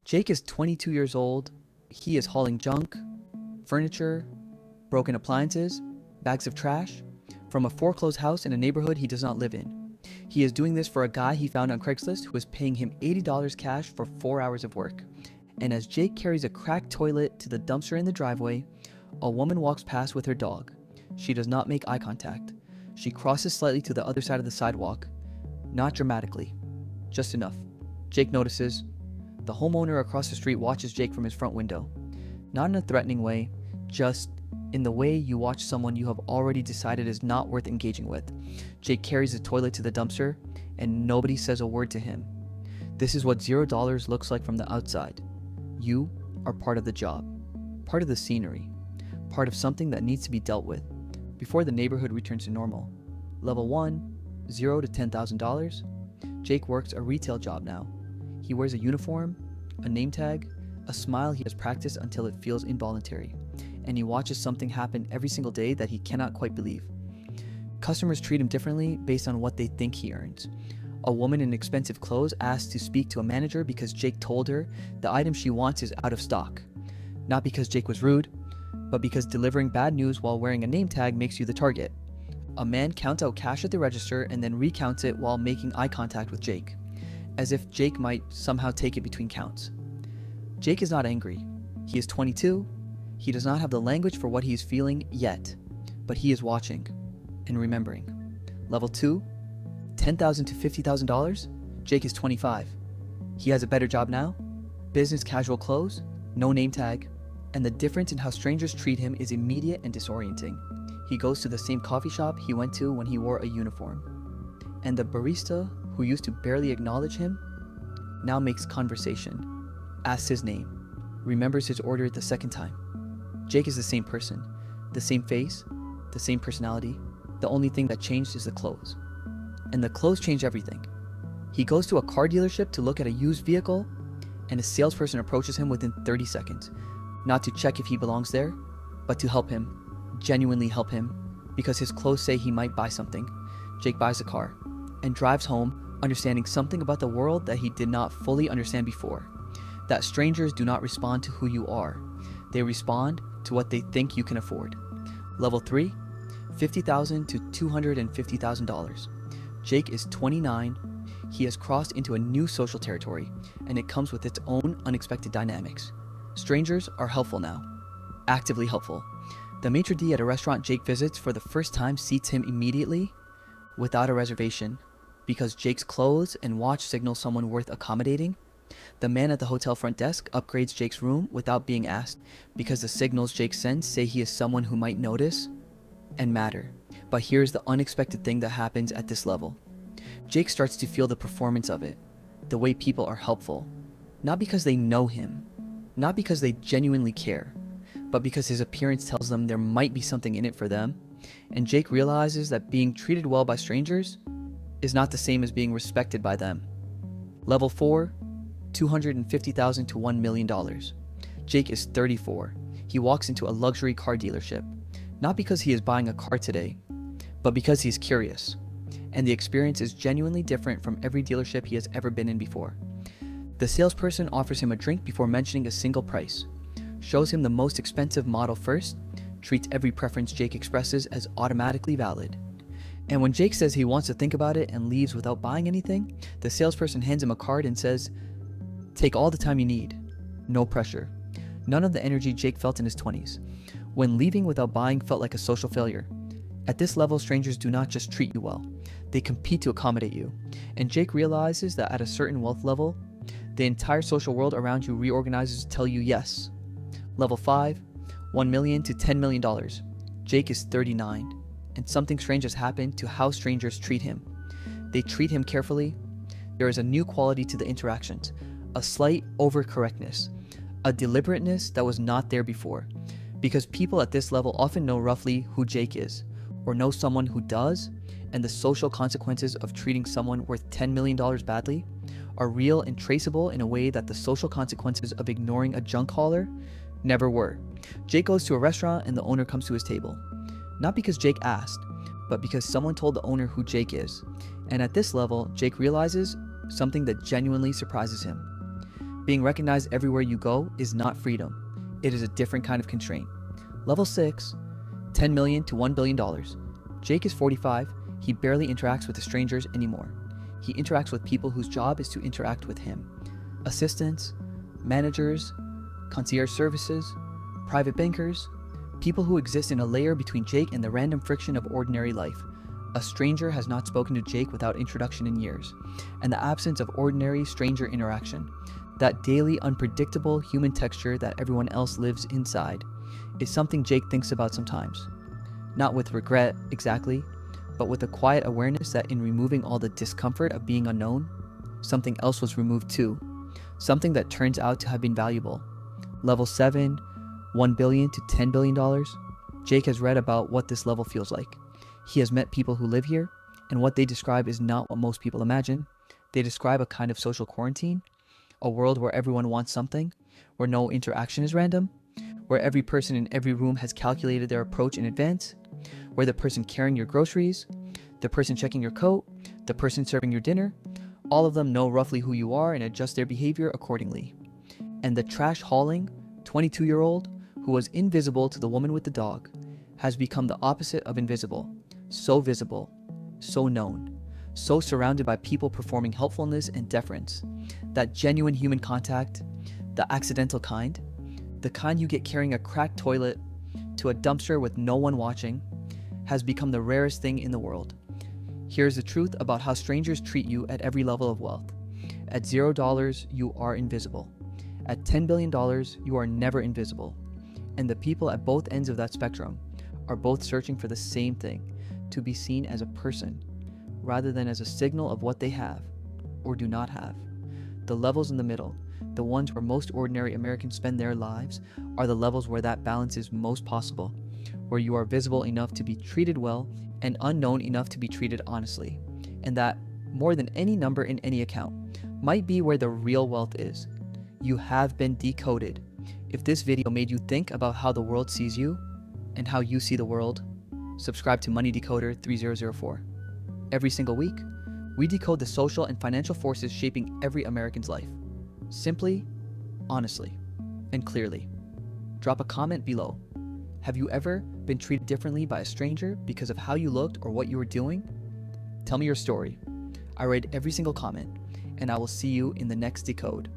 Jake is 22 years old. He is hauling junk, furniture, broken appliances, bags of trash from a foreclosed house in a neighborhood he does not live in. He is doing this for a guy he found on Craigslist who is paying him $80 cash for 4 hours of work. And as Jake carries a cracked toilet to the dumpster in the driveway, a woman walks past with her dog. She does not make eye contact. She crosses slightly to the other side of the sidewalk. Not dramatically, just enough. Jake notices. The homeowner across the street watches Jake from his front window. Not in a threatening way, just in the way you watch someone you have already decided is not worth engaging with. Jake carries the toilet to the dumpster, and nobody says a word to him. This is what $0 looks like from the outside. You are part of the job, part of the scenery, part of something that needs to be dealt with before the neighborhood returns to normal. Level 1, $0 to $10,000. Jake works a retail job now. He wears a uniform, a name tag, a smile he has practiced until it feels involuntary, and he watches something happen every single day that he cannot quite believe. Customers treat him differently based on what they think he earns. A woman in expensive clothes asks to speak to a manager because Jake told her the item she wants is out of stock. Not because Jake was rude, but because delivering bad news while wearing a name tag makes you the target. A man counts out cash at the register and then recounts it while making eye contact with Jake, as if Jake might somehow take it between counts. Jake is not angry. He is 22. He does not have the language for what he is feeling yet, but he is watching and remembering. Level 2, $10,000 to $50,000. Jake is 25. He has a better job now, business casual clothes, no name tag, and the difference in how strangers treat him is immediate and disorienting. He goes to the same coffee shop he went to when he wore a uniform, and the barista, who used to barely acknowledge him, now makes conversation, asks his name, remembers his order the second time. Jake is the same person, the same face, the same personality. The only thing that changed is the clothes. And the clothes change everything. He goes to a car dealership to look at a used vehicle, and a salesperson approaches him within 30 seconds, not to check if he belongs there, but to help him, genuinely help him, because his clothes say he might buy something. Jake buys a car and drives home, understanding something about the world that he did not fully understand before. That strangers do not respond to who you are. They respond to what they think you can afford. Level 3, $50,000 to $250,000. Jake is 29. He has crossed into a new social territory, and it comes with its own unexpected dynamics. Strangers are helpful now. Actively helpful. The maitre d' at a restaurant Jake visits for the first time seats him immediately without a reservation because Jake's clothes and watch signal someone worth accommodating. The man at the hotel front desk upgrades Jake's room without being asked because the signals Jake sends say he is someone who might notice and matter. But here's the unexpected thing that happens at this level. Jake starts to feel the performance of it, the way people are helpful, not because they know him, not because they genuinely care, but because his appearance tells them there might be something in it for them. And Jake realizes that being treated well by strangers is not the same as being respected by them. Level 4, $250,000 to $1 million. Jake is 34. He walks into a luxury car dealership, not because he is buying a car today, but because he is curious. And the experience is genuinely different from every dealership he has ever been in before. The salesperson offers him a drink before mentioning a single price, shows him the most expensive model first, treats every preference Jake expresses as automatically valid. And when Jake says he wants to think about it and leaves without buying anything, the salesperson hands him a card and says, "Take all the time you need. No pressure." None of the energy Jake felt in his 20s, when leaving without buying felt like a social failure. At this level, strangers do not just treat you well, they compete to accommodate you. And Jake realizes that at a certain wealth level, the entire social world around you reorganizes to tell you yes. Level 5, $1 million to $10 million. Jake is 39, and something strange has happened to how strangers treat him. They treat him carefully. There is a new quality to the interactions, a slight overcorrectness, a deliberateness that was not there before. Because people at this level often know roughly who Jake is, or know someone who does, and the social consequences of treating someone worth $10 million badly are real and traceable in a way that the social consequences of ignoring a junk hauler never were. Jake goes to a restaurant and the owner comes to his table. Not because Jake asked, but because someone told the owner who Jake is. And at this level, Jake realizes something that genuinely surprises him. Being recognized everywhere you go is not freedom. It is a different kind of constraint. Level 6, $10 million to $1 billion. Jake is 45. He barely interacts with the strangers anymore. He interacts with people whose job is to interact with him. Assistants, managers, concierge services, private bankers, people who exist in a layer between Jake and the random friction of ordinary life. A stranger has not spoken to Jake without introduction in years, and the absence of ordinary stranger interaction, that daily unpredictable human texture that everyone else lives inside, is something Jake thinks about sometimes. Not with regret, exactly, but with a quiet awareness that in removing all the discomfort of being unknown, something else was removed too, something that turns out to have been valuable. Level 7, $1 billion to $10 billion. Jake has read about what this level feels like. He has met people who live here, and what they describe is not what most people imagine. They describe a kind of social quarantine, a world where everyone wants something, where no interaction is random, where every person in every room has calculated their approach in advance, where the person carrying your groceries, the person checking your coat, the person serving your dinner, all of them know roughly who you are and adjust their behavior accordingly. And the trash hauling 22-year-old who was invisible to the woman with the dog has become the opposite of invisible. So visible, so known, so surrounded by people performing helpfulness and deference. That genuine human contact, the accidental kind, the kind you get carrying a cracked toilet to a dumpster with no one watching, has become the rarest thing in the world. Here's the truth about how strangers treat you at every level of wealth. At $0, you are invisible. At $10 billion, you are never invisible. And the people at both ends of that spectrum are both searching for the same thing, to be seen as a person, rather than as a signal of what they have or do not have. The levels in the middle, the ones where most ordinary Americans spend their lives, are the levels where that balance is most possible, where you are visible enough to be treated well and unknown enough to be treated honestly, and that, more than any number in any account, might be where the real wealth is. You have been decoded. If this video made you think about how the world sees you and how you see the world, subscribe to Money Decoder 3004. Every single week, we decode the social and financial forces shaping every American's life. Simply, honestly, and clearly. Drop a comment below. Have you ever been treated differently by a stranger because of how you looked or what you were doing? Tell me your story. I read every single comment, and I will see you in the next decode.